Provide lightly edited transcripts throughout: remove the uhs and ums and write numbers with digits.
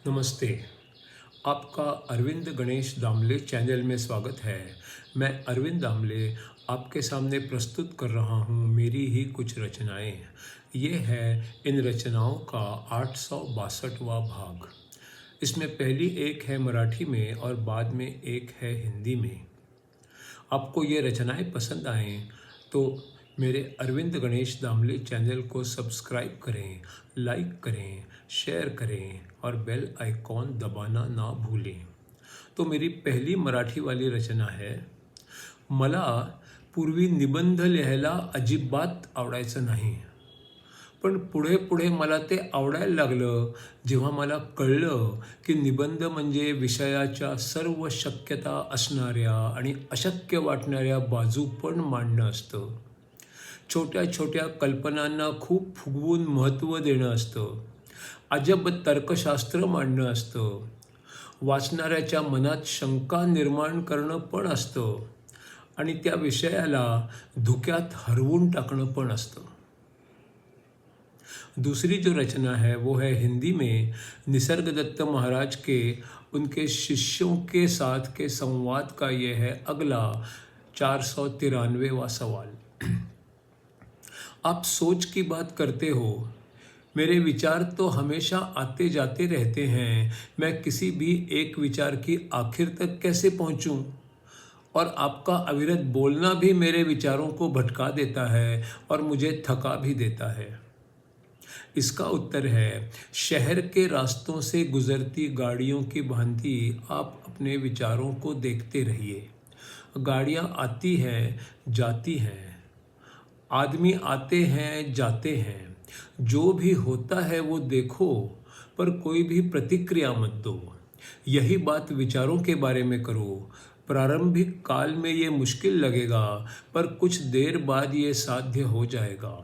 नमस्ते। आपका अरविंद गणेश दामले चैनल में स्वागत है। मैं अरविंद दामले आपके सामने प्रस्तुत कर रहा हूँ मेरी ही कुछ रचनाएं। ये है इन रचनाओं का 862वां भाग। इसमें पहली एक है मराठी में और बाद में एक है हिंदी में। आपको ये रचनाएं पसंद आएँ तो मेरे अरविंद गणेश दामले चैनल को सब्सक्राइब करें, लाइक करें, शेयर करें और बेल आइकॉन दबाना ना भूलें। तो मेरी पहली मराठी वाली रचना है। मला पूर्वी निबंध लिहायला अजिबात आवडायचं नाही, पण पुढे पुढे मला ते आवडायला लागलं जेव्हा मला कळलं की निबंध म्हणजे विषयाच्या सर्व शक्यता असणाऱ्या आणि अशक्य वाटणाऱ्या बाजू पण मांडणं असतं. छोट्या छोट्या कल्पनांना खूप फुगवून महत्त्व देणं असतं. अजब तर्कशास्त्र मांडणं असतं. वाचणाऱ्याच्या मनात शंका निर्माण करणं पण असतं आणि त्या विषयाला धुक्यात हरवून टाकणं पण असतं. दूसरी जो रचना है वो है हिंदी में निसर्गदत्त महाराज के उनके शिष्यों के साथ के संवाद का ये है अगला 493वां सवाल। आप सोच की बात करते हो, मेरे विचार तो हमेशा आते जाते रहते हैं, मैं किसी भी एक विचार की आखिर तक कैसे पहुंचूं? और आपका अविरत बोलना भी मेरे विचारों को भटका देता है और मुझे थका भी देता है। इसका उत्तर है, शहर के रास्तों से गुजरती गाड़ियों की भांति आप अपने विचारों को देखते रहिए। गाड़ियाँ आती हैं, जाती हैं, आदमी आते हैं, जाते हैं, जो भी होता है वो देखो, पर कोई भी प्रतिक्रिया मत दो। यही बात विचारों के बारे में करो। प्रारंभिक काल में ये मुश्किल लगेगा, पर कुछ देर बाद ये साध्य हो जाएगा।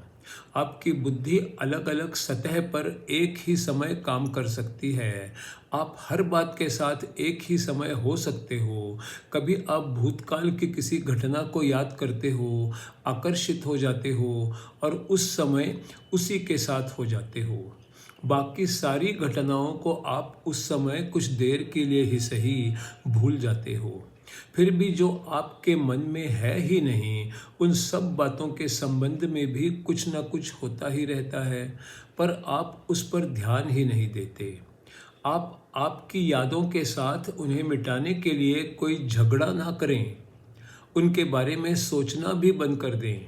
आपकी बुद्धि अलग अलग सतह पर एक ही समय काम कर सकती है। आप हर बात के साथ एक ही समय हो सकते हो। कभी आप भूतकाल की किसी घटना को याद करते हो, आकर्षित हो जाते हो और उस समय उसी के साथ हो जाते हो। बाकी सारी घटनाओं को आप उस समय कुछ देर के लिए ही सही भूल जाते हो। फिर भी जो आपके मन में है ही नहीं, उन सब बातों के संबंध में भी कुछ ना कुछ होता ही रहता है, पर आप उस पर ध्यान ही नहीं देते। आप आपकी यादों के साथ उन्हें मिटाने के लिए कोई झगड़ा ना करें, उनके बारे में सोचना भी बंद कर दें।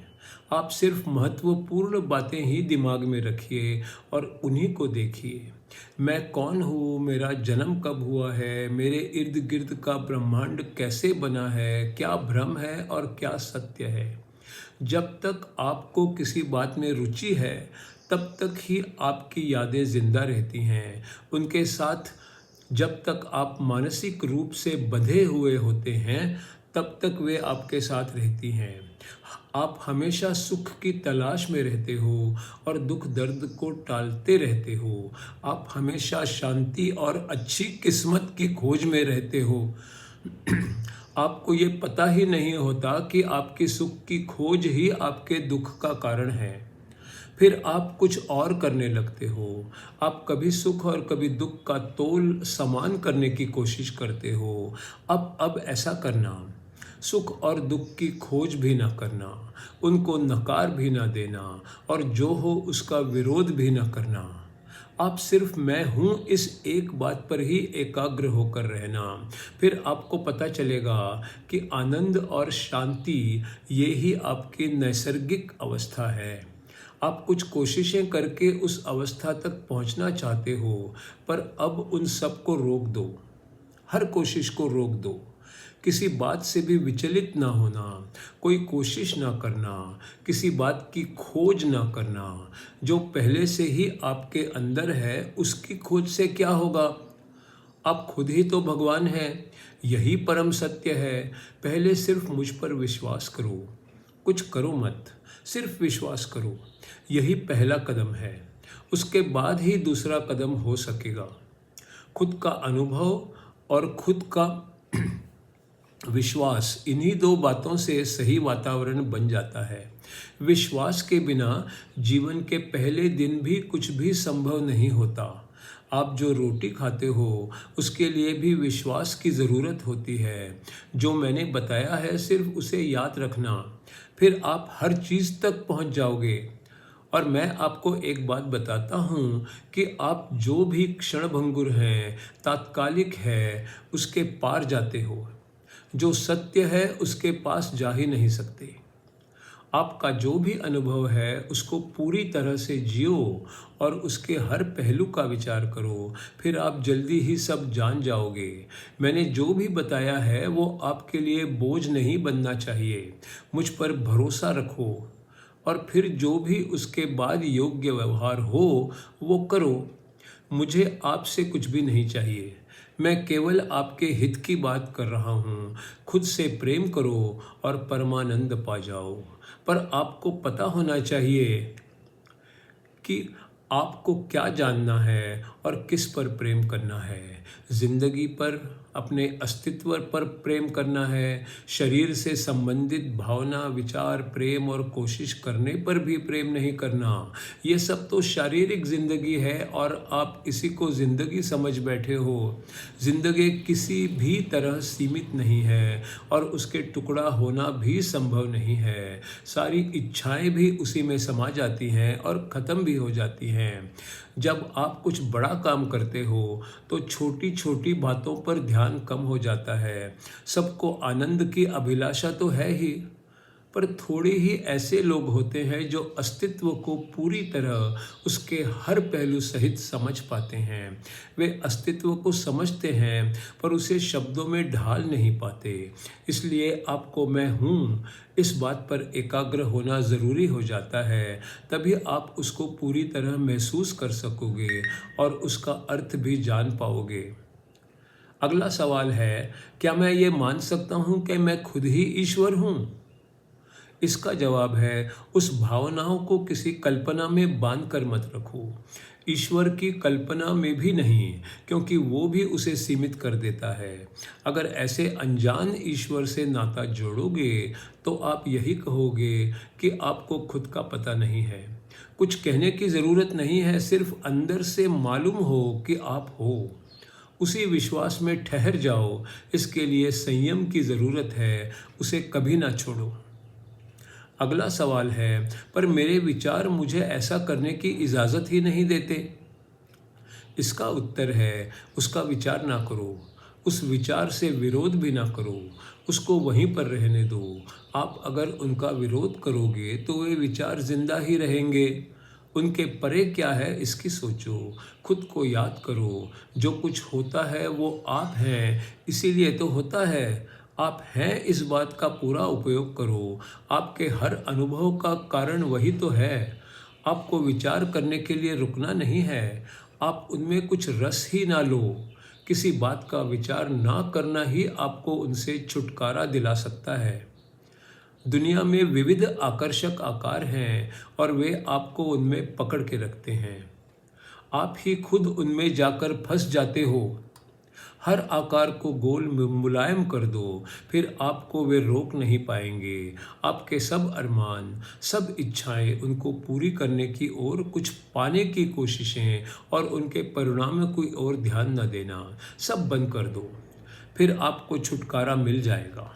आप सिर्फ महत्वपूर्ण बातें ही दिमाग में रखिए और उन्हीं को देखिए। मैं कौन हूँ, मेरा जन्म कब हुआ है, मेरे इर्द गिर्द का ब्रह्मांड कैसे बना है, क्या भ्रम है और क्या सत्य है। जब तक आपको किसी बात में रुचि है, तब तक ही आपकी यादें जिंदा रहती हैं। उनके साथ जब तक आप मानसिक रूप से बंधे हुए होते हैं, तब तक वे आपके साथ रहती हैं। आप हमेशा सुख की तलाश में रहते हो और दुख दर्द को टालते रहते हो। आप हमेशा शांति और अच्छी किस्मत की खोज में रहते हो। आपको ये पता ही नहीं होता कि आपकी सुख की खोज ही आपके दुख का कारण है। फिर आप कुछ और करने लगते हो। आप कभी सुख और कभी दुख का तोल समान करने की कोशिश करते हो। अब ऐसा करना, सुख और दुख की खोज भी ना करना, उनको नकार भी ना देना और जो हो उसका विरोध भी ना करना। आप सिर्फ मैं हूँ इस एक बात पर ही एकाग्र होकर रहना। फिर आपको पता चलेगा कि आनंद और शांति ये ही आपकी नैसर्गिक अवस्था है। आप कुछ कोशिशें करके उस अवस्था तक पहुंचना चाहते हो, पर अब उन सब को रोक दो। हर कोशिश को रोक दो। किसी बात से भी विचलित ना होना, कोई कोशिश ना करना, किसी बात की खोज ना करना। जो पहले से ही आपके अंदर है, उसकी खोज से क्या होगा? आप खुद ही तो भगवान हैं। यही परम सत्य है। पहले सिर्फ मुझ पर विश्वास करो, कुछ करो मत, सिर्फ विश्वास करो। यही पहला कदम है। उसके बाद ही दूसरा कदम हो सकेगा। खुद का अनुभव और खुद का विश्वास, इन्हीं दो बातों से सही वातावरण बन जाता है। विश्वास के बिना जीवन के पहले दिन भी कुछ भी संभव नहीं होता। आप जो रोटी खाते हो उसके लिए भी विश्वास की ज़रूरत होती है। जो मैंने बताया है सिर्फ उसे याद रखना, फिर आप हर चीज़ तक पहुंच जाओगे। और मैं आपको एक बात बताता हूँ कि आप जो भी क्षणभंगुर हैं, तात्कालिक है, उसके पार जाते हो। जो सत्य है उसके पास जा ही नहीं सकते। आपका जो भी अनुभव है उसको पूरी तरह से जियो और उसके हर पहलू का विचार करो, फिर आप जल्दी ही सब जान जाओगे। मैंने जो भी बताया है वो आपके लिए बोझ नहीं बनना चाहिए। मुझ पर भरोसा रखो और फिर जो भी उसके बाद योग्य व्यवहार हो वो करो। मुझे आपसे कुछ भी नहीं चाहिए, मैं केवल आपके हित की बात कर रहा हूँ। खुद से प्रेम करो और परमानंद पा जाओ। पर आपको पता होना चाहिए कि आपको क्या जानना है और किस पर प्रेम करना है। जिंदगी पर, अपने अस्तित्व पर प्रेम करना है, शरीर से संबंधित भावना, विचार, प्रेम और कोशिश करने पर भी प्रेम नहीं करना। ये सब तो शारीरिक जिंदगी है और आप इसी को जिंदगी समझ बैठे हो। जिंदगी किसी भी तरह सीमित नहीं है और उसके टुकड़ा होना भी संभव नहीं है। सारी इच्छाएं भी उसी में समा जाती हैं और ख़त्म भी हो जाती हैं। जब आप कुछ बड़ा काम करते हो तो छोटी छोटी बातों पर ध्यान कम हो जाता है। सबको आनंद की अभिलाषा तो है ही, पर थोड़े ही ऐसे लोग होते हैं जो अस्तित्व को पूरी तरह उसके हर पहलू सहित समझ पाते हैं। वे अस्तित्व को समझते हैं पर उसे शब्दों में ढाल नहीं पाते। इसलिए आपको मैं हूँ इस बात पर एकाग्र होना ज़रूरी हो जाता है, तभी आप उसको पूरी तरह महसूस कर सकोगे और उसका अर्थ भी जान पाओगे। अगला सवाल है, क्या मैं ये मान सकता हूँ कि मैं खुद ही ईश्वर हूँ? इसका जवाब है, उस भावनाओं को किसी कल्पना में बांध कर मत रखो। ईश्वर की कल्पना में भी नहीं, क्योंकि वो भी उसे सीमित कर देता है। अगर ऐसे अनजान ईश्वर से नाता जोड़ोगे तो आप यही कहोगे कि आपको खुद का पता नहीं है। कुछ कहने की ज़रूरत नहीं है, सिर्फ अंदर से मालूम हो कि आप हो। उसी विश्वास में ठहर जाओ। इसके लिए संयम की ज़रूरत है, उसे कभी ना छोड़ो। अगला सवाल है, पर मेरे विचार मुझे ऐसा करने की इजाज़त ही नहीं देते। इसका उत्तर है, उसका विचार ना करो, उस विचार से विरोध भी ना करो, उसको वहीं पर रहने दो। आप अगर उनका विरोध करोगे तो वे विचार जिंदा ही रहेंगे। उनके परे क्या है इसकी सोचो, खुद को याद करो। जो कुछ होता है वो आप हैं, इसीलिए तो होता है। आप हैं इस बात का पूरा उपयोग करो। आपके हर अनुभव का कारण वही तो है। आपको विचार करने के लिए रुकना नहीं है। आप उनमें कुछ रस ही ना लो। किसी बात का विचार ना करना ही आपको उनसे छुटकारा दिला सकता है। दुनिया में विविध आकर्षक आकार हैं और वे आपको उनमें पकड़ के रखते हैं। आप ही खुद उनमें जाकर फंस जाते हो। हर आकार को गोल मुलायम कर दो, फिर आपको वे रोक नहीं पाएंगे। आपके सब अरमान, सब इच्छाएं, उनको पूरी करने की ओर, कुछ पाने की कोशिशें और उनके परिणाम में कोई और ध्यान न देना, सब बंद कर दो, फिर आपको छुटकारा मिल जाएगा।